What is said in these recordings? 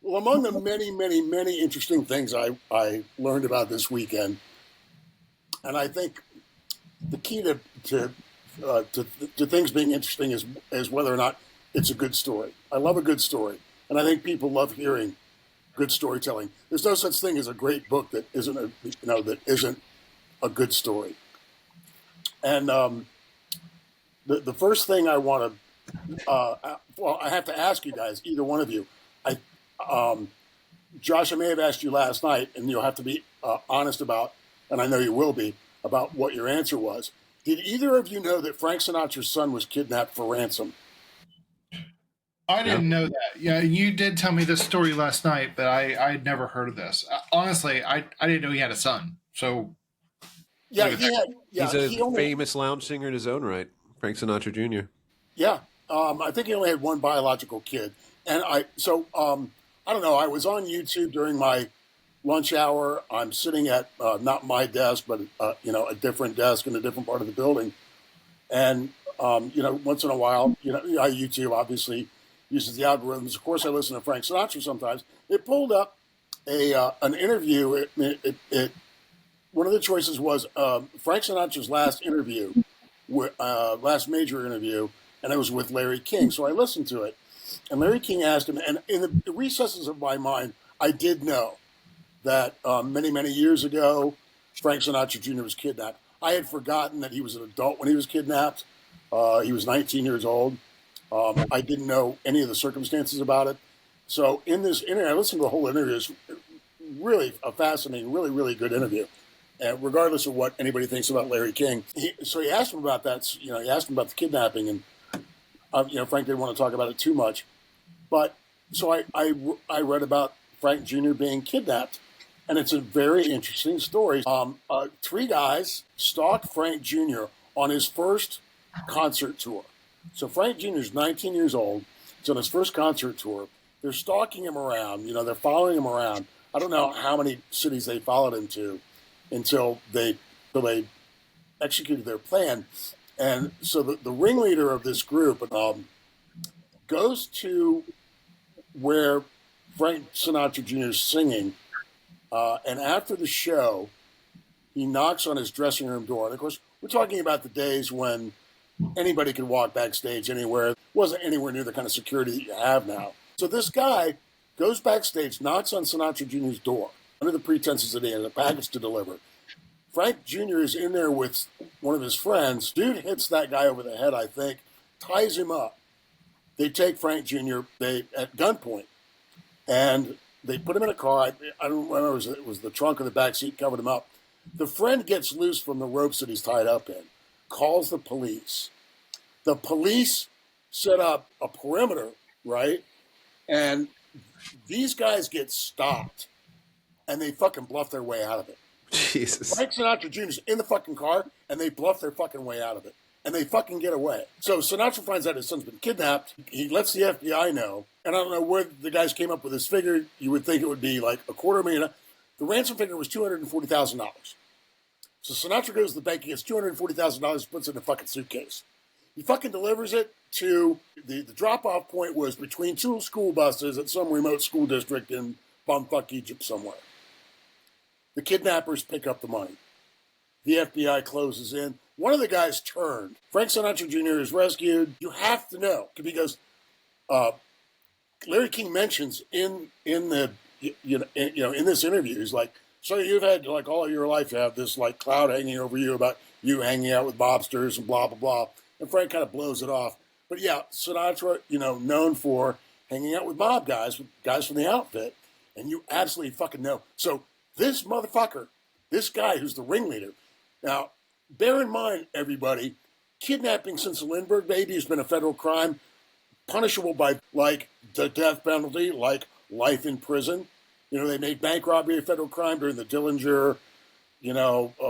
Well, among the many, many, many interesting things I learned about this weekend, and I think the key to things being interesting is whether or not it's a good story. I love a good story, and I think people love hearing good storytelling. There's no such thing as a great book that isn't a good story. And the first thing I want to well, I have to ask you guys, either one of you. I Josh, I may have asked you last night, and you'll have to be honest about, and I know you will be, about what your answer was. Did either of you know that Frank Sinatra's son was kidnapped for ransom? I No. didn't know that. Yeah, you did tell me this story last night, but I'd never heard of this. Honestly, I didn't know he had a son. So Yeah, look at he that. had. He's Yeah, a he only. famous lounge singer in his own right, Frank Sinatra Jr. Yeah, I think he only had one biological kid, and I don't know. I was on YouTube during my lunch hour. I'm sitting at not my desk, but a different desk in a different part of the building, and once in a while, YouTube obviously uses the algorithms. Of course, I listen to Frank Sinatra sometimes. It pulled up a an interview. One of the choices was Frank Sinatra's last interview, last major interview, and it was with Larry King. So I listened to it, and Larry King asked him, and in the recesses of my mind, I did know that many, many years ago, Frank Sinatra Jr. was kidnapped. I had forgotten that he was an adult when he was kidnapped. He was 19 years old. I didn't know any of the circumstances about it. So in this interview, I listened to the whole interview. It's really a fascinating, really, really good interview. And regardless of what anybody thinks about Larry King, he asked him about that. He asked him about the kidnapping, and Frank didn't want to talk about it too much. But so I read about Frank Jr. being kidnapped, and it's a very interesting story. Three guys stalked Frank Jr. on his first concert tour. So Frank Jr. is 19 years old. He's on his first concert tour. They're stalking him around. They're following him around. I don't know how many cities they followed him to until they executed their plan. And so the ringleader of this group goes to where Frank Sinatra Jr. is singing, and after the show, he knocks on his dressing room door. And of course, we're talking about the days when anybody could walk backstage anywhere. It wasn't anywhere near the kind of security that you have now. So this guy goes backstage, knocks on Sinatra Jr.'s door under the pretenses that he has a package to deliver. Frank Jr. is in there with one of his friends. Dude hits that guy over the head, I think, ties him up. They take Frank Jr. At gunpoint, and they put him in a car. I don't remember if it was the trunk or the back seat, covered him up. The friend gets loose from the ropes that he's tied up in, calls the police. The police set up a perimeter, right? And these guys get stopped, and they fucking bluff their way out of it. Jesus. Frank Sinatra Jr.'s in the fucking car, and they bluff their fucking way out of it. And they fucking get away. So Sinatra finds out his son's been kidnapped. He lets the FBI know. And I don't know where the guys came up with this figure. You would think it would be like $250,000. The ransom figure was $240,000. So Sinatra goes to the bank, he gets $240,000, puts it in a fucking suitcase. He fucking delivers it to the drop-off point was between two school buses at some remote school district in bumfuck Egypt somewhere. The kidnappers pick up the money. The FBI closes in. One of the guys turned. Frank Sinatra Jr. is rescued. You have to know because Larry King mentions in this interview, he's like, so you've had like all of your life you have this like cloud hanging over you about you hanging out with mobsters and blah blah blah. And Frank kind of blows it off. But yeah, Sinatra, known for hanging out with mob guys, with guys from the outfit, and you absolutely fucking know. So this motherfucker, this guy who's the ringleader. Now, bear in mind, everybody, kidnapping since the Lindbergh baby has been a federal crime, punishable by like the death penalty, like life in prison. They made bank robbery a federal crime during the Dillinger,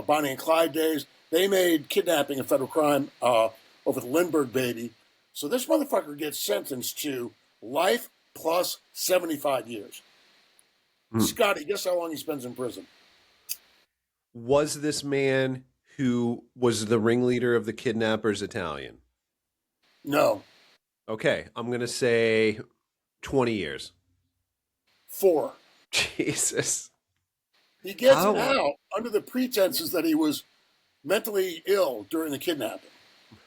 Bonnie and Clyde days. They made kidnapping a federal crime over the Lindbergh baby. So this motherfucker gets sentenced to life plus 75 years. Scotty, guess how long he spends in prison? Was this man who was the ringleader of the kidnappers Italian? No. Okay, I'm going to say 20 years. 4. Jesus. He gets How? out under the pretenses that he was mentally ill during the kidnapping.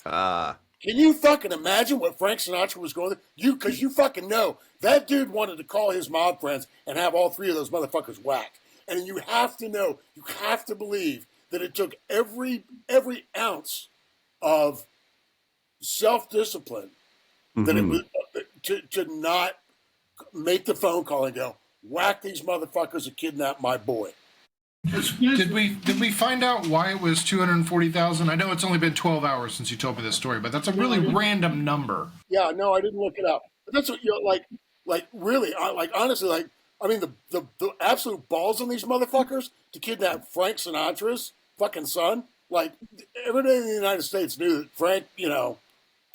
Ah. Can you fucking imagine what Frank Sinatra was going through? Because you fucking know that dude wanted to call his mob friends and have all 3 of those motherfuckers whacked. And you have to know, you have to believe that it took every ounce of self-discipline that it was to not make the phone call and go, whack these motherfuckers and kidnap my boy. Did we find out why it was 240,000? I know it's only been 12 hours since you told me this story, but that's a really random number. Yeah, no, I didn't look it up. But that's what like really, like honestly, like I mean, the absolute balls on these motherfuckers to kidnap Frank Sinatra's fucking son. Like everybody in the United States knew that Frank,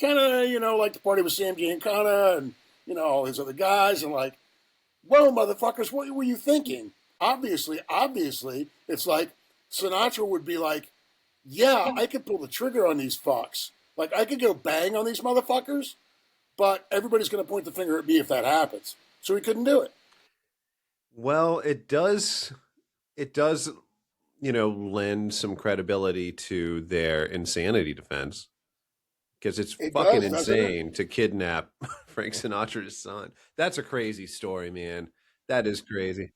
kind of, like to party with Sam Giancana and all his other guys, and like, whoa, motherfuckers, what were you thinking? Obviously, it's like Sinatra would be like, yeah, I could pull the trigger on these fucks. Like I could go bang on these motherfuckers, but everybody's going to point the finger at me if that happens. So he couldn't do it. Well, it does, lend some credibility to their insanity defense because it's fucking insane to kidnap Frank Sinatra's son. That's a crazy story, man. That is crazy.